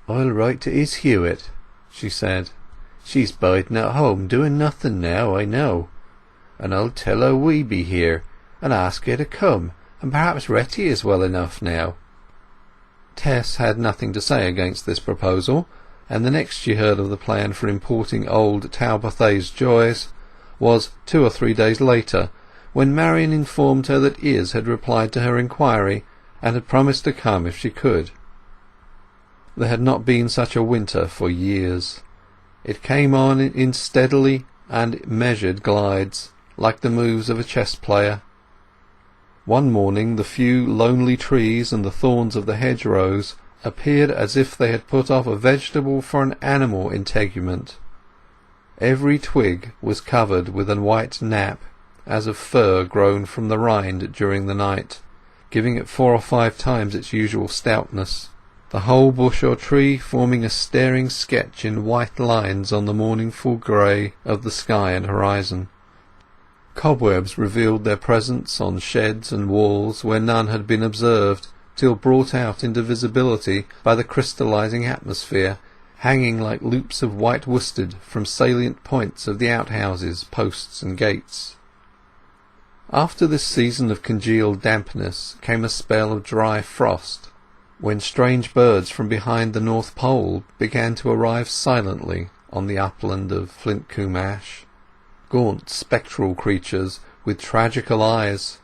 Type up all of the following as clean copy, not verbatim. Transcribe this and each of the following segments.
"I'll write to Is Hewett," she said. "She's biding at home doing nothing now, I know. And I'll tell her we be here, and ask her to come, and perhaps Retty is well enough now." Tess had nothing to say against this proposal, and the next she heard of the plan for importing old Talbothays joys was 2 or 3 days later, when Marian informed her that Izz had replied to her inquiry and had promised to come if she could. There had not been such a winter for years. It came on in steadily and measured glides, like the moves of a chess player. One morning the few lonely trees and the thorns of the hedgerows appeared as if they had put off a vegetable for an animal integument. Every twig was covered with a white nap, as of fur grown from the rind during the night, giving it 4 or 5 times its usual stoutness, the whole bush or tree forming a staring sketch in white lines on the mournful grey of the sky and horizon. Cobwebs revealed their presence on sheds and walls where none had been observed, till brought out into visibility by the crystallizing atmosphere, hanging like loops of white worsted from salient points of the outhouses, posts and gates. After this season of congealed dampness came a spell of dry frost, when strange birds from behind the North Pole began to arrive silently on the upland of Flintcomb Ash, gaunt spectral creatures with tragical eyes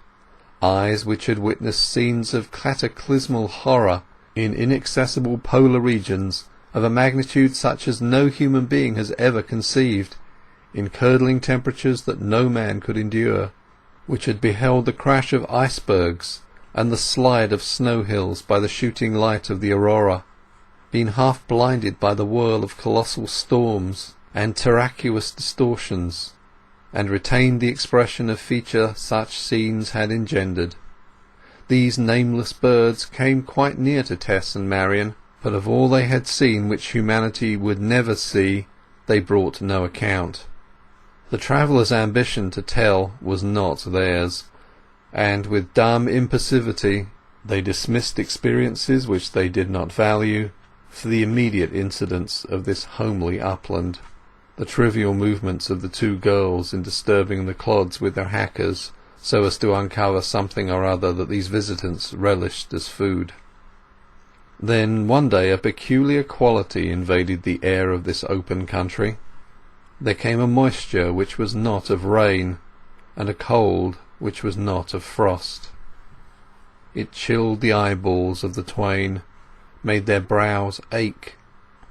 which had witnessed scenes of cataclysmal horror in inaccessible polar regions of a magnitude such as no human being has ever conceived, in curdling temperatures that no man could endure, which had beheld the crash of icebergs and the slide of snow hills by the shooting light of the aurora, been half blinded by the whirl of colossal storms and terraqueous distortions, and retained the expression of feature such scenes had engendered. These nameless birds came quite near to Tess and Marian, but of all they had seen which humanity would never see, they brought no account. The traveller's ambition to tell was not theirs, and with dumb impassivity they dismissed experiences which they did not value for the immediate incidents of this homely upland, the trivial movements of the 2 girls in disturbing the clods with their hackers so as to uncover something or other that these visitants relished as food. Then one day a peculiar quality invaded the air of this open country. There came a moisture which was not of rain, and a cold which was not of frost. It chilled the eyeballs of the twain, made their brows ache,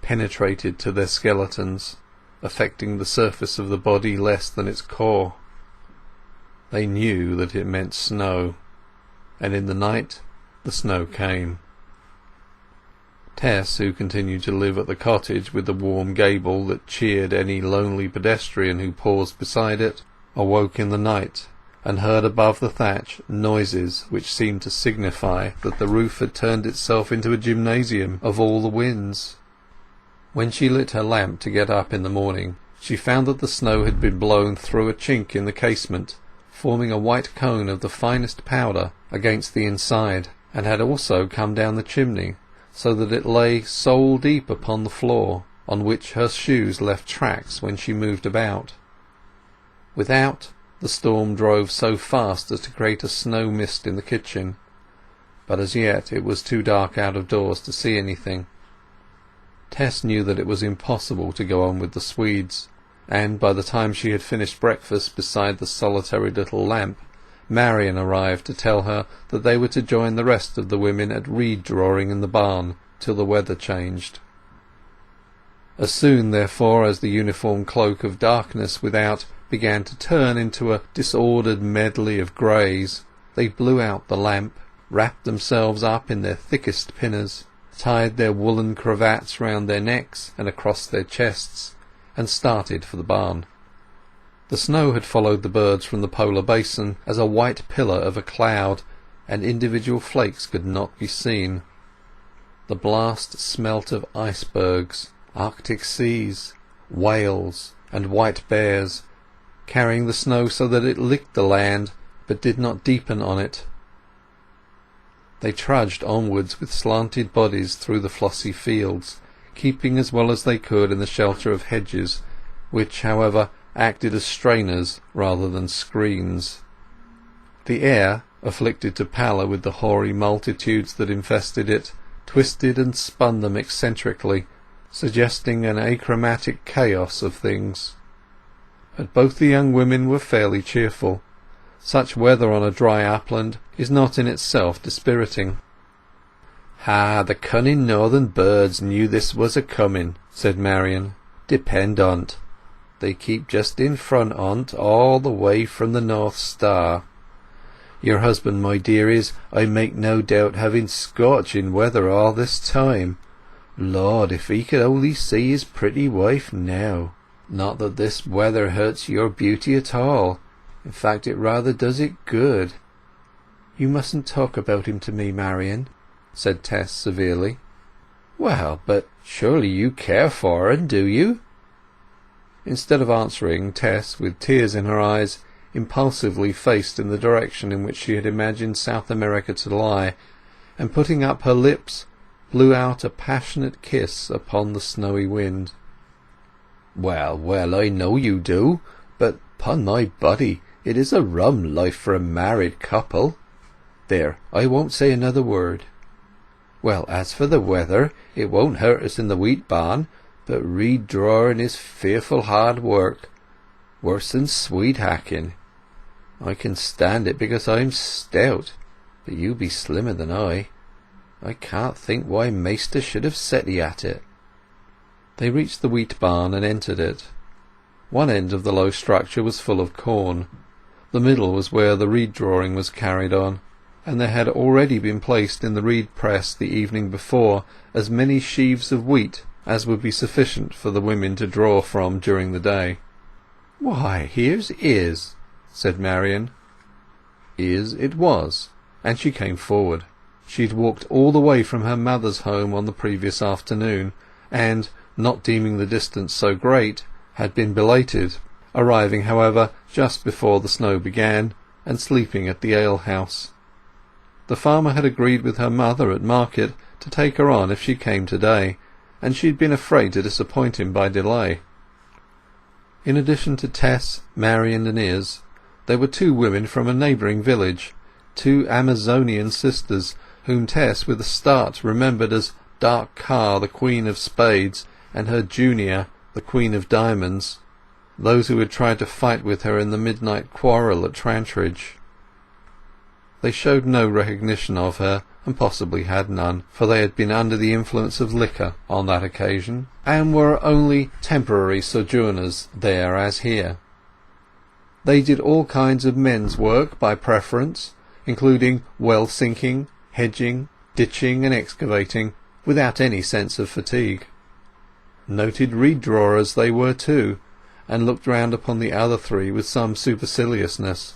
penetrated to their skeletons, affecting the surface of the body less than its core. They knew that it meant snow, and in the night the snow came. Tess, who continued to live at the cottage with the warm gable that cheered any lonely pedestrian who paused beside it, awoke in the night and heard above the thatch noises which seemed to signify that the roof had turned itself into a gymnasium of all the winds. When she lit her lamp to get up in the morning, she found that the snow had been blown through a chink in the casement, forming a white cone of the finest powder against the inside, and had also come down the chimney, so that it lay sole deep upon the floor, on which her shoes left tracks when she moved about. Without, the storm drove so fast as to create a snow mist in the kitchen, but as yet it was too dark out of doors to see anything. Tess knew that it was impossible to go on with the Swedes, and by the time she had finished breakfast beside the solitary little lamp, Marian arrived to tell her that they were to join the rest of the women at reed drawing in the barn till the weather changed. As soon, therefore, as the uniform cloak of darkness without began to turn into a disordered medley of greys, they blew out the lamp, wrapped themselves up in their thickest pinners, tied their woollen cravats round their necks and across their chests, and started for the barn. The snow had followed the birds from the polar basin as a white pillar of a cloud, and individual flakes could not be seen. The blast smelt of icebergs, Arctic seas, whales, and white bears, carrying the snow so that it licked the land but did not deepen on it. They trudged onwards with slanted bodies through the flossy fields, keeping as well as they could in the shelter of hedges, which, however, acted as strainers rather than screens. The air, afflicted to pallor with the hoary multitudes that infested it, twisted and spun them eccentrically, suggesting an achromatic chaos of things. But both the young women were fairly cheerful. Such weather on a dry upland is not in itself dispiriting. "Ah, the cunning northern birds knew this was a-coming," said Marian. "Depend on't. They keep just in front on't all the way from the North Star. Your husband, my dear, is, I make no doubt, having scorching weather all this time. Lord, if he could only see his pretty wife now! Not that this weather hurts your beauty at all. In fact, it rather does it good." "You mustn't talk about him to me, Marian," said Tess severely. "Well, but surely you care for him, do you?" Instead of answering, Tess, with tears in her eyes, impulsively faced in the direction in which she had imagined South America to lie, and putting up her lips, blew out a passionate kiss upon the snowy wind. "Well, well, I know you do, but, 'pon my body, it is a rum life for a married couple. There, I won't say another word. Well, as for the weather, it won't hurt us in the wheat barn, but reed drawing is fearful hard work, worse than swede hacking. I can stand it because I'm stout, but you be slimmer than I. I can't think why Maister should have set 'ee at it." They reached the wheat barn and entered it. One end of the low structure was full of corn. The middle was where the reed drawing was carried on, and there had already been placed in the reed press the evening before as many sheaves of wheat as would be sufficient for the women to draw from during the day. "Why, here's Izz," said Marian. Izz it was, and she came forward. She had walked all the way from her mother's home on the previous afternoon, and, not deeming the distance so great, had been belated, arriving, however, just before the snow began, and sleeping at the alehouse. The farmer had agreed with her mother at market to take her on if she came to-day, and she had been afraid to disappoint him by delay. In addition to Tess, Marian and Izz, there were 2 women from a neighbouring village, 2 Amazonian sisters, whom Tess with a start remembered as Dark Car, the Queen of Spades, and her junior, the Queen of Diamonds, those who had tried to fight with her in the midnight quarrel at Trantridge. They showed no recognition of her, and possibly had none, for they had been under the influence of liquor on that occasion, and were only temporary sojourners there as here. They did all kinds of men's work by preference, including well sinking, hedging, ditching, and excavating, without any sense of fatigue. Noted reed drawers they were too, and looked round upon the other 3 with some superciliousness.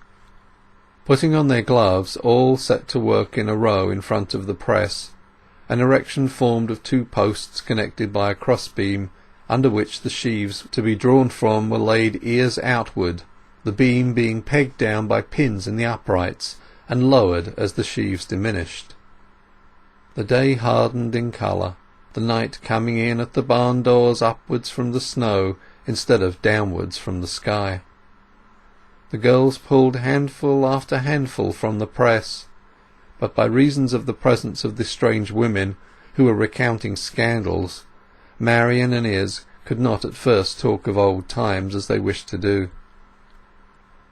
Putting on their gloves, all set to work in a row in front of the press, an erection formed of 2 posts connected by a cross-beam, under which the sheaves to be drawn from were laid ears outward, the beam being pegged down by pins in the uprights, and lowered as the sheaves diminished. The day hardened in colour, the night coming in at the barn doors upwards from the snow instead of downwards from the sky. The girls pulled handful after handful from the press, but by reason of the presence of the strange women, who were recounting scandals, Marian and Izz could not at first talk of old times as they wished to do.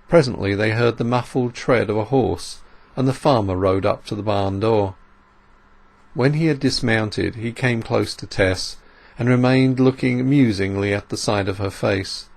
Presently they heard the muffled tread of a horse, and the farmer rode up to the barn door. When he had dismounted he came close to Tess, and remained looking musingly at the side of her face.